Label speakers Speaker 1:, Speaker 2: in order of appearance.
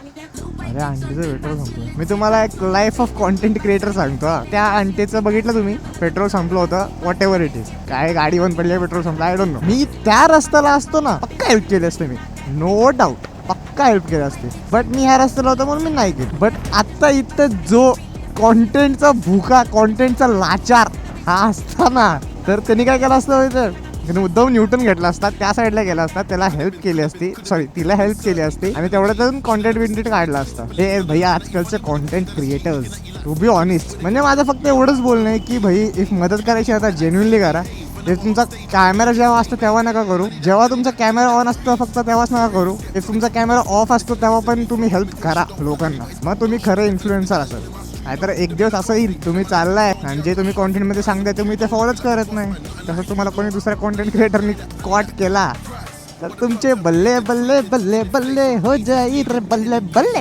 Speaker 1: अरे आंटीचं पेट्रोल संपलं. मी तुम्हाला एक लाईफ ऑफ कॉन्टेंट क्रिएटर सांगतो हा. त्या आंटीचं बघितलं तुम्ही, पेट्रोल संपलं होतं, वॉट एव्हर इट इज, काय गाडी बंद पडली, पेट्रोल संपलं, आय डोंट नो. मी त्या रस्त्याला असतो ना, पक्का हेल्प केली असते मी, नो डाऊट, पक्का हेल्प केली असते. बट मी ह्या रस्त्याला होतो म्हणून मी नाही केली. बट आता इथं जो कॉन्टेंटचा भुका, कॉन्टेंटचा लाचार हा असताना, तर त्यांनी काय केलं असतं माहिती आहे? त्याने उद्धव न्यूटन घेतला असता, त्या साईडला गेला असता, त्याला हेल्प केली असती, सॉरी तिला हेल्प केली असती, आणि तेवढ्यातून कॉन्टेंट बिंटेंट काढला असता. हे भैया आजकालचे content creators, to be honest, म्हणजे माझं फक्त एवढंच बोलणं आहे की भाई इफ मदत करायची आता जेन्युइनली करा. ते तुमचा कॅमेरा जेव्हा असतो तेव्हा नका करू, जेव्हा तुमचा कॅमेरा ऑन असतो फक्त तेव्हाच नका करू. इफ तुमचा कॅमेरा ऑफ असतो तेव्हा पण तुम्ही हेल्प करा लोकांना, मग तुम्ही खरं इन्फ्लुएन्सर असाल. नाहीतर एक दिवस असं येईल, तुम्ही चाललाय आणि जे तुम्ही कॉन्टेंटमध्ये सांगताय तुम्ही ते फॉलोच करत नाही, तसं तुम्हाला कोणी दुसऱ्या कॉन्टेंट क्रिएटरनी कॉट केला तर तुमचे बल्ले बल्ले बल्ले बल्ले हो जाईल रे, बल्ले बल्ले.